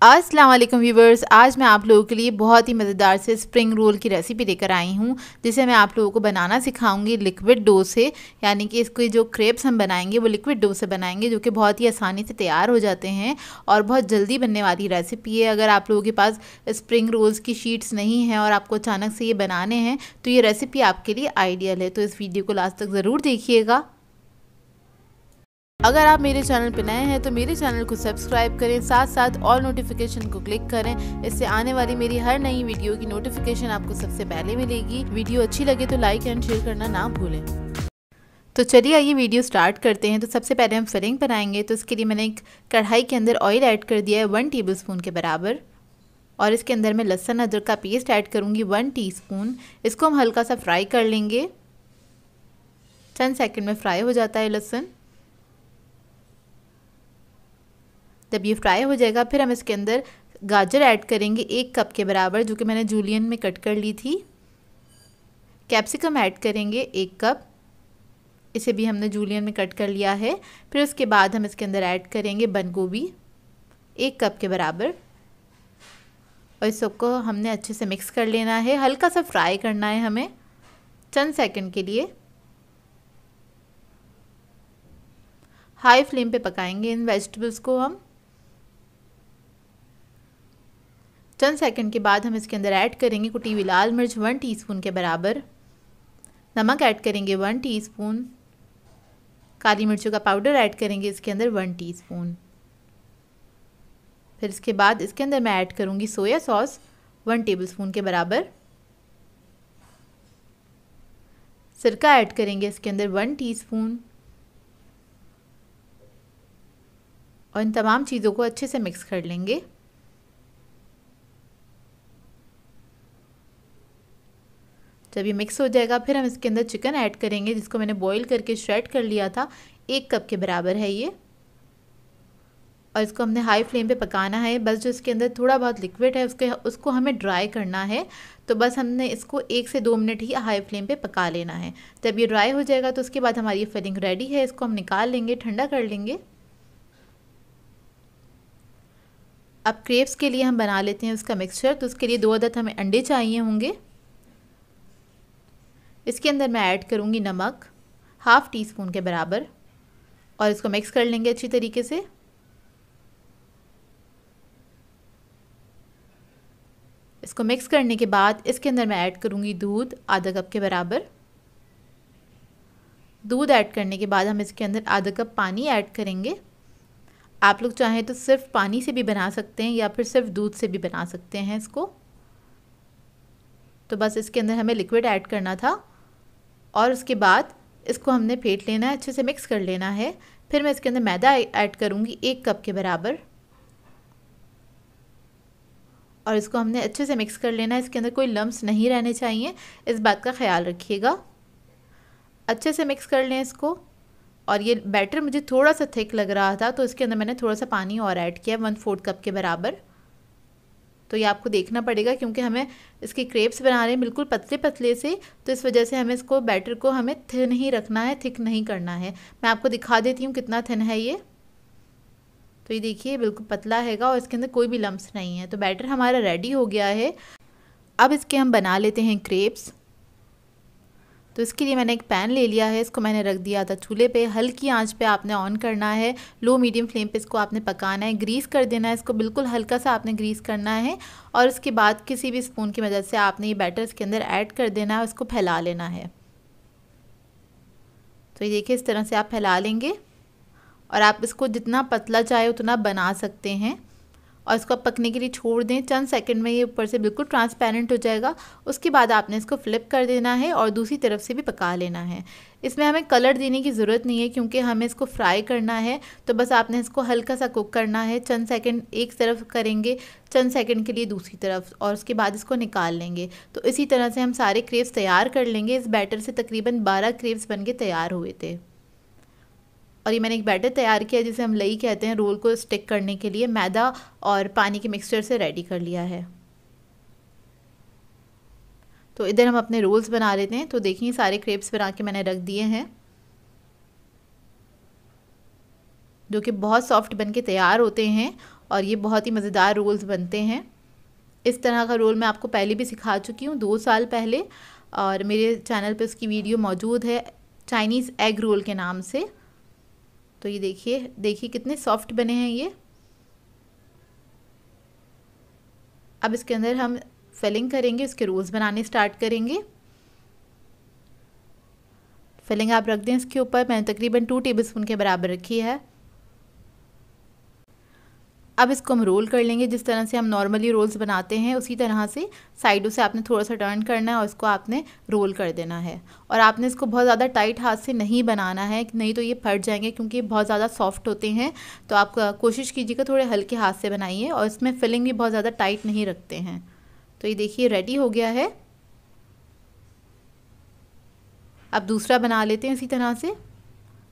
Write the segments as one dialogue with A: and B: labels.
A: अस्सलाम वालेकुम व्यूवर्स, आज मैं आप लोगों के लिए बहुत ही मज़ेदार से स्प्रिंग रोल की रेसिपी लेकर आई हूँ, जिसे मैं आप लोगों को बनाना सिखाऊंगी लिक्विड डो से। यानी कि इसके जो क्रेप्स हम बनाएंगे वो लिक्विड डो से बनाएंगे, जो कि बहुत ही आसानी से तैयार हो जाते हैं और बहुत जल्दी बनने वाली रेसिपी है। अगर आप लोगों के पास स्प्रिंग रोल्स की शीट्स नहीं हैं और आपको अचानक से ये बनाने हैं तो ये रेसिपी आपके लिए आइडियल है। तो इस वीडियो को लास्ट तक ज़रूर देखिएगा। अगर आप मेरे चैनल पर नए हैं तो मेरे चैनल को सब्सक्राइब करें, साथ साथ ऑल नोटिफिकेशन को क्लिक करें। इससे आने वाली मेरी हर नई वीडियो की नोटिफिकेशन आपको सबसे पहले मिलेगी। वीडियो अच्छी लगे तो लाइक एंड शेयर करना ना भूलें। तो चलिए आइए वीडियो स्टार्ट करते हैं। तो सबसे पहले हम फिलिंग बनाएंगे। तो इसके लिए मैंने एक कढ़ाई के अंदर ऑयल ऐड कर दिया है 1 टेबलस्पून के बराबर, और इसके अंदर मैं लहसुन अदरक का पेस्ट ऐड करूँगी 1 टीस्पून। इसको हम हल्का सा फ्राई कर लेंगे। चंद सेकेंड में फ्राई हो जाता है लहसुन। जब ये फ्राई हो जाएगा फिर हम इसके अंदर गाजर ऐड करेंगे 1 कप के बराबर, जो कि मैंने जूलियन में कट कर ली थी। कैप्सिकम ऐड करेंगे 1 कप, इसे भी हमने जूलियन में कट कर लिया है। फिर उसके बाद हम इसके अंदर ऐड करेंगे बंद गोभी 1 कप के बराबर, और इस सबको हमने अच्छे से मिक्स कर लेना है। हल्का सा फ्राई करना है हमें चंद सेकंड के लिए। हाई फ्लेम पे पकाएंगे इन वेजिटेबल्स को हम। चंद सेकंड के बाद हम इसके अंदर ऐड करेंगे कुटी हुई लाल मिर्च 1 टीस्पून के बराबर, नमक ऐड करेंगे 1 टीस्पून, काली मिर्चों का पाउडर ऐड करेंगे इसके अंदर 1 टीस्पून। फिर इसके बाद इसके अंदर मैं ऐड करूंगी सोया सॉस 1 टेबलस्पून के बराबर, सिरका ऐड करेंगे इसके अंदर 1 टीस्पून, और इन तमाम चीज़ों को अच्छे से मिक्स कर लेंगे। जब ये मिक्स हो जाएगा फिर हम इसके अंदर चिकन ऐड करेंगे, जिसको मैंने बॉईल करके श्रेड कर लिया था। 1 कप के बराबर है ये, और इसको हमने हाई फ्लेम पे पकाना है। बस जो इसके अंदर थोड़ा बहुत लिक्विड है उसको हमें ड्राई करना है। तो बस हमने इसको 1 से 2 मिनट ही हाई फ्लेम पे पका लेना है। जब ये ड्राई हो जाएगा तो उसके बाद हमारी ये फिलिंग रेडी है। इसको हम निकाल लेंगे, ठंडा कर लेंगे। अब क्रेप्स के लिए हम बना लेते हैं उसका मिक्सचर। तो उसके लिए 2 अदद हमें अंडे चाहिए होंगे। इसके अंदर मैं ऐड करूँगी नमक 1/2 टीस्पून के बराबर, और इसको मिक्स कर लेंगे अच्छी तरीके से। इसको मिक्स करने के बाद इसके अंदर मैं ऐड करूँगी दूध आधा कप के बराबर। दूध ऐड करने के बाद हम इसके अंदर आधा कप पानी ऐड करेंगे। आप लोग चाहें तो सिर्फ पानी से भी बना सकते हैं या फिर सिर्फ दूध से भी बना सकते हैं इसको। तो बस इसके अंदर हमें लिक्विड ऐड करना था, और उसके बाद इसको हमने फेंट लेना है, अच्छे से मिक्स कर लेना है। फिर मैं इसके अंदर मैदा ऐड करूँगी 1 कप के बराबर, और इसको हमने अच्छे से मिक्स कर लेना है। इसके अंदर कोई लम्स नहीं रहने चाहिए, इस बात का ख्याल रखिएगा। अच्छे से मिक्स कर लें इसको। और ये बैटर मुझे थोड़ा सा थिक लग रहा था तो इसके अंदर मैंने थोड़ा सा पानी और ऐड किया 1/4 कप के बराबर। तो ये आपको देखना पड़ेगा क्योंकि हमें इसके क्रेप्स बना रहे हैं बिल्कुल पतले पतले से, तो इस वजह से हमें इसको बैटर को हमें थिन ही रखना है, थिक नहीं करना है। मैं आपको दिखा देती हूँ कितना थिन है ये। तो ये देखिए बिल्कुल पतला हैगा और इसके अंदर कोई भी लम्स नहीं है। तो बैटर हमारा रेडी हो गया है। अब इसके हम बना लेते हैं क्रेप्स। तो इसके लिए मैंने एक पैन ले लिया है, इसको मैंने रख दिया था चूल्हे पे। हल्की आंच पे आपने ऑन करना है, लो मीडियम फ्लेम पे इसको आपने पकाना है। ग्रीस कर देना है इसको, बिल्कुल हल्का सा आपने ग्रीस करना है। और उसके बाद किसी भी स्पून की मदद से आपने ये बैटर इसके अंदर ऐड कर देना है, उसको फैला लेना है। तो ये देखिए इस तरह से आप फैला लेंगे, और आप इसको जितना पतला चाहे उतना बना सकते हैं। और इसको आप पकने के लिए छोड़ दें। चंद सेकंड में ये ऊपर से बिल्कुल ट्रांसपेरेंट हो जाएगा। उसके बाद आपने इसको फ्लिप कर देना है और दूसरी तरफ से भी पका लेना है। इसमें हमें कलर देने की ज़रूरत नहीं है क्योंकि हमें इसको फ्राई करना है। तो बस आपने इसको हल्का सा कुक करना है। चंद सेकंड एक तरफ करेंगे, चंद सेकंड के लिए दूसरी तरफ, और उसके बाद इसको निकाल लेंगे। तो इसी तरह से हम सारे क्रेप्स तैयार कर लेंगे। इस बैटर से तकरीबन 12 क्रेप्स बन के तैयार हुए थे। और ये मैंने एक बैटर तैयार किया जिसे हम लई कहते हैं, रोल को स्टिक करने के लिए। मैदा और पानी के मिक्सचर से रेडी कर लिया है। तो इधर हम अपने रोल्स बना लेते हैं। तो देखिए सारे क्रेप्स बना के मैंने रख दिए हैं, जो कि बहुत सॉफ्ट बन के तैयार होते हैं और ये बहुत ही मज़ेदार रोल्स बनते हैं। इस तरह का रोल मैं आपको पहले भी सिखा चुकी हूँ 2 साल पहले, और मेरे चैनल पे उसकी वीडियो मौजूद है चाइनीज़ एग रोल के नाम से। तो ये देखिए कितने सॉफ्ट बने हैं ये। अब इसके अंदर हम फिलिंग करेंगे, उसके रोल्स बनाने स्टार्ट करेंगे। फिलिंग आप रख दें इसके ऊपर। मैंने तकरीबन 2 टेबलस्पून के बराबर रखी है। अब इसको हम रोल कर लेंगे जिस तरह से हम नॉर्मली रोल्स बनाते हैं, उसी तरह से साइडों से आपने थोड़ा सा टर्न करना है और इसको आपने रोल कर देना है। और आपने इसको बहुत ज़्यादा टाइट हाथ से नहीं बनाना है, नहीं तो ये फट जाएंगे क्योंकि बहुत ज़्यादा सॉफ्ट होते हैं। तो आप कोशिश कीजिएगा थोड़े हल्के हाथ से बनाइए, और इसमें फिलिंग भी बहुत ज़्यादा टाइट नहीं रखते हैं। तो ये देखिए रेडी हो गया है। अब दूसरा बना लेते हैं इसी तरह से।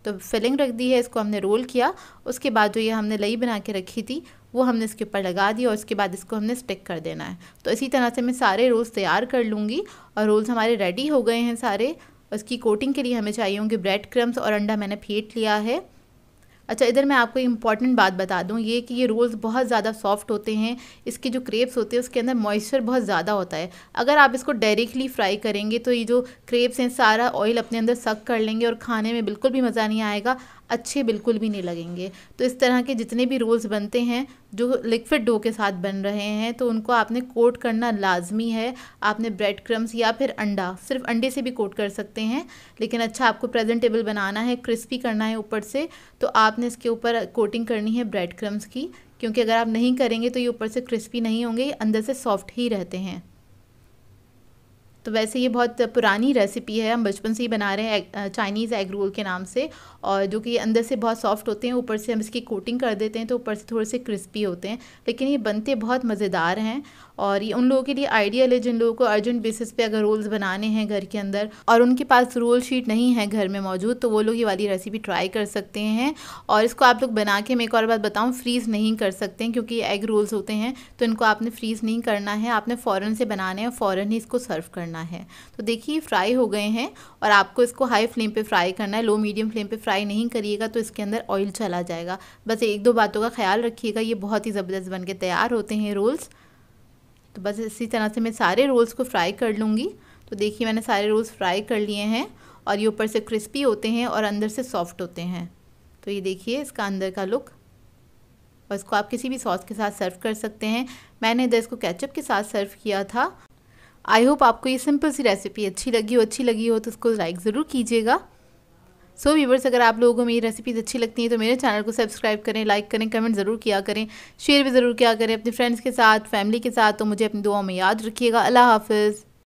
A: तो फिलिंग रख दी है, इसको हमने रोल किया। उसके बाद जो ये हमने लई बना के रखी थी वो हमने इसके ऊपर लगा दी, और इसके बाद इसको हमने स्टिक कर देना है। तो इसी तरह से मैं सारे रोल्स तैयार कर लूँगी। और रोल्स हमारे रेडी हो गए हैं सारे। उसकी कोटिंग के लिए हमें चाहिए होंगे ब्रेड क्रम्स, और अंडा मैंने फेंट लिया है। अच्छा, इधर मैं आपको इम्पॉर्टेंट बात बता दूं, ये कि ये रोल्स बहुत ज़्यादा सॉफ्ट होते हैं। इसके जो क्रेप्स होते हैं उसके अंदर मॉइस्चर बहुत ज़्यादा होता है। अगर आप इसको डायरेक्टली फ्राई करेंगे तो ये जो क्रेप्स हैं सारा ऑयल अपने अंदर सक कर लेंगे, और खाने में बिल्कुल भी मज़ा नहीं आएगा, अच्छे बिल्कुल भी नहीं लगेंगे। तो इस तरह के जितने भी रोल्स बनते हैं जो लिक्विड डो के साथ बन रहे हैं, तो उनको आपने कोट करना लाजमी है। आपने ब्रेड क्रम्स या फिर अंडा, सिर्फ अंडे से भी कोट कर सकते हैं, लेकिन अच्छा आपको प्रेजेंटेबल बनाना है, क्रिस्पी करना है ऊपर से, तो आपने इसके ऊपर कोटिंग करनी है ब्रेड क्रम्स की। क्योंकि अगर आप नहीं करेंगे तो ये ऊपर से क्रिस्पी नहीं होंगे, अंदर से सॉफ्ट ही रहते हैं। तो वैसे ये बहुत पुरानी रेसिपी है, हम बचपन से ही बना रहे हैं चाइनीज़ एग रोल के नाम से, और जो कि अंदर से बहुत सॉफ्ट होते हैं, ऊपर से हम इसकी कोटिंग कर देते हैं तो ऊपर से थोड़े से क्रिस्पी होते हैं। लेकिन ये बनते बहुत मज़ेदार हैं, और ये उन लोगों के लिए आइडियल है जिन लोगों को अर्जेंट बेसिस पे अगर रोल्स बनाने हैं घर के अंदर, और उनके पास रोल शीट नहीं है घर में मौजूद, तो वो लोग ये वाली रेसिपी ट्राई कर सकते हैं। और इसको आप लोग बना के, मैं एक और बात बताऊँ, फ्रीज़ नहीं कर सकते हैं, क्योंकि एग रोल्स होते हैं तो इनको आपने फ्रीज़ नहीं करना है, आपने फ़ौरन से बनाने हैं और फ़ौरन ही इसको सर्व करना है। तो देखिए फ्राई हो गए हैं, और आपको इसको हाई फ्लेम पे फ्राई करना है, लो मीडियम फ्लेम पे फ्राई नहीं करिएगा तो इसके अंदर ऑयल चला जाएगा। बस 1-2 बातों का ख्याल रखिएगा। ये बहुत ही ज़बरदस्त बन के तैयार होते हैं रोल्स। तो बस इसी तरह से मैं सारे रोल्स को फ्राई कर लूँगी। तो देखिए मैंने सारे रोल्स फ्राई कर लिए हैं, और ये ऊपर से क्रिस्पी होते हैं और अंदर से सॉफ्ट होते हैं। तो ये देखिए इसका अंदर का लुक, और इसको आप किसी भी सॉस के साथ सर्व कर सकते हैं। मैंने इधर इसको केचप के साथ सर्व किया था। आई होप आपको ये सिंपल सी रेसिपी अच्छी लगी हो तो उसको लाइक ज़रूर कीजिएगा। सो व्यूअर्स, अगर आप लोगों को मेरी रेसिपीज़ अच्छी लगती हैं तो मेरे चैनल को सब्सक्राइब करें, लाइक करें, कमेंट ज़रूर किया करें, शेयर भी ज़रूर किया करें अपने फ्रेंड्स के साथ, फैमिली के साथ। तो मुझे अपनी दुआओं में याद रखिएगा। अल्लाह हाफ़िज़।